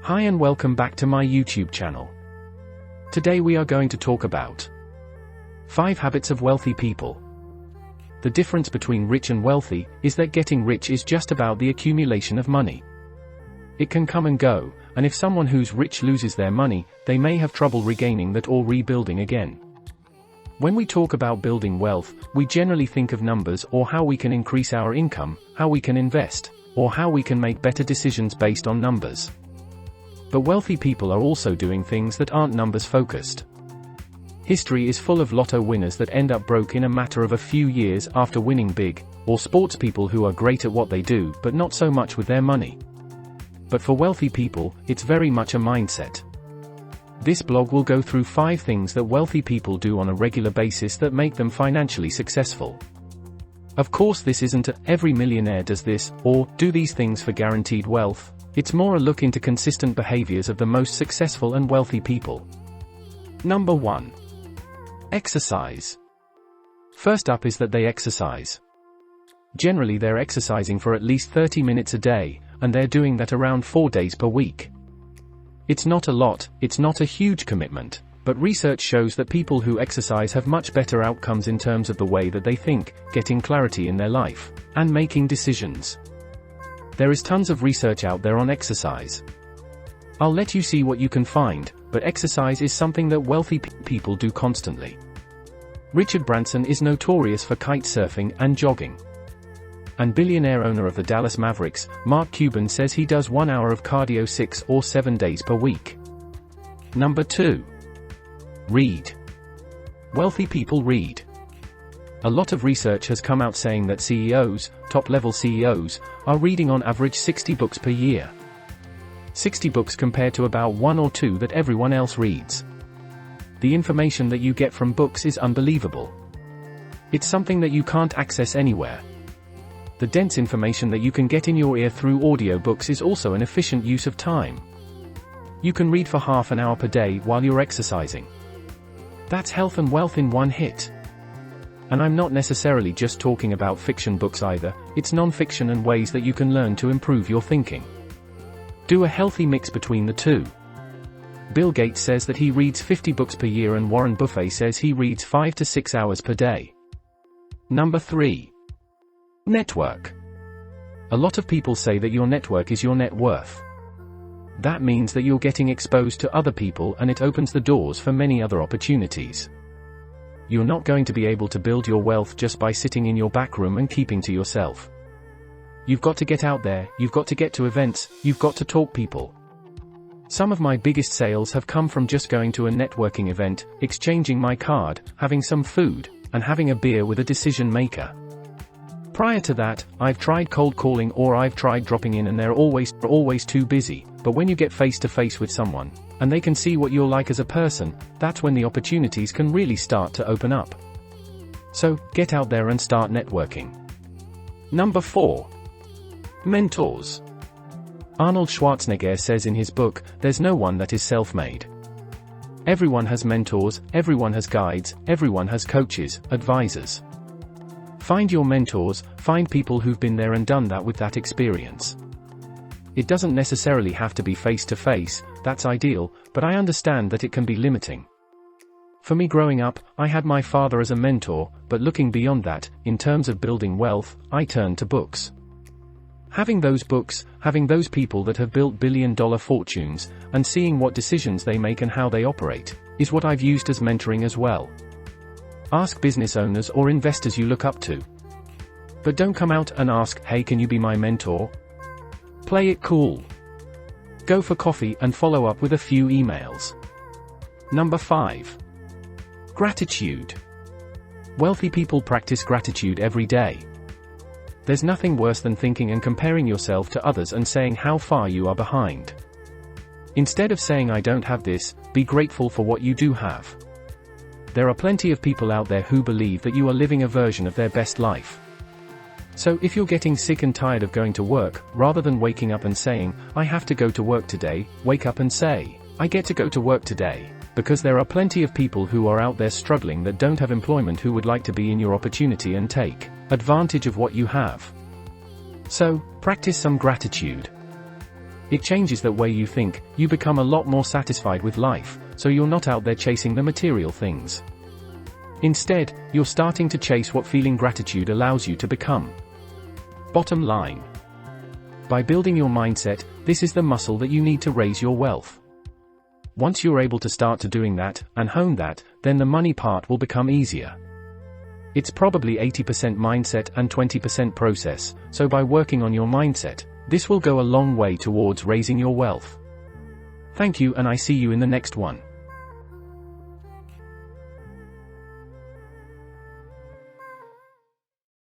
Hi and welcome back to my YouTube channel. Today we are going to talk about 5 habits of wealthy people. The difference between rich and wealthy is that getting rich is just about the accumulation of money. It can come and go, and if someone who's rich loses their money, they may have trouble regaining that or rebuilding again. When we talk about building wealth, we generally think of numbers or how we can increase our income, how we can invest, or how we can make better decisions based on numbers. But wealthy people are also doing things that aren't numbers focused. History is full of lotto winners that end up broke in a matter of a few years after winning big, or sports people who are great at what they do but not so much with their money. But for wealthy people, it's very much a mindset. This blog will go through 5 things that wealthy people do on a regular basis that make them financially successful. Of course, this isn't a every millionaire does this, or do these things for guaranteed wealth. It's more a look into consistent behaviors of the most successful and wealthy people. Number 1. Exercise. First up is that they exercise. Generally they're exercising for at least 30 minutes a day, and they're doing that around 4 days per week. It's not a lot, it's not a huge commitment, but research shows that people who exercise have much better outcomes in terms of the way that they think, getting clarity in their life, and making decisions. There is tons of research out there on exercise. I'll let you see what you can find, but exercise is something that wealthy people do constantly. Richard Branson is notorious for kite surfing and jogging. And billionaire owner of the Dallas Mavericks, Mark Cuban, says he does 1 hour of cardio 6 or 7 days per week. Number 2. Read. Wealthy people read. A lot of research has come out saying that CEOs, top-level CEOs, are reading on average 60 books per year. 60 books compared to about 1 or 2 that everyone else reads. The information that you get from books is unbelievable. It's something that you can't access anywhere. The dense information that you can get in your ear through audiobooks is also an efficient use of time. You can read for half an hour per day while you're exercising. That's health and wealth in one hit. And I'm not necessarily just talking about fiction books either, it's non-fiction and ways that you can learn to improve your thinking. Do a healthy mix between the two. Bill Gates says that he reads 50 books per year and Warren Buffett says he reads 5 to 6 hours per day. Number 3. Network. A lot of people say that your network is your net worth. That means that you're getting exposed to other people and it opens the doors for many other opportunities. You're not going to be able to build your wealth just by sitting in your back room and keeping to yourself. You've got to get out there, you've got to get to events, you've got to talk people. Some of my biggest sales have come from just going to a networking event, exchanging my card, having some food, and having a beer with a decision maker. Prior to that, I've tried cold calling or I've tried dropping in and they're always too busy, but when you get face to face with someone, and they can see what you're like as a person, that's when the opportunities can really start to open up. So, get out there and start networking. Number 4. Mentors. Arnold Schwarzenegger says in his book, "There's no one that is self-made." Everyone has mentors, everyone has guides, everyone has coaches, advisors. Find your mentors, find people who've been there and done that with that experience. It doesn't necessarily have to be face-to-face, that's ideal, but I understand that it can be limiting. For me growing up, I had my father as a mentor, but looking beyond that, in terms of building wealth, I turned to books. Having those books, having those people that have built billion-dollar fortunes, and seeing what decisions they make and how they operate, is what I've used as mentoring as well. Ask business owners or investors you look up to. But don't come out and ask, "Hey, can you be my mentor?" Play it cool. Go for coffee and follow up with a few emails. Number 5. Gratitude. Wealthy people practice gratitude every day. There's nothing worse than thinking and comparing yourself to others and saying how far you are behind. Instead of saying "I don't have this," be grateful for what you do have. There are plenty of people out there who believe that you are living a version of their best life. So if you're getting sick and tired of going to work, rather than waking up and saying, "I have to go to work today," wake up and say, "I get to go to work today," because there are plenty of people who are out there struggling that don't have employment who would like to be in your opportunity and take advantage of what you have. So, practice some gratitude. It changes the way you think, you become a lot more satisfied with life, so you're not out there chasing the material things. Instead, you're starting to chase what feeling gratitude allows you to become. Bottom line. By building your mindset, this is the muscle that you need to raise your wealth. Once you're able to start to doing that, and hone that, then the money part will become easier. It's probably 80% mindset and 20% process, so by working on your mindset, this will go a long way towards raising your wealth. Thank you, and I see you in the next one.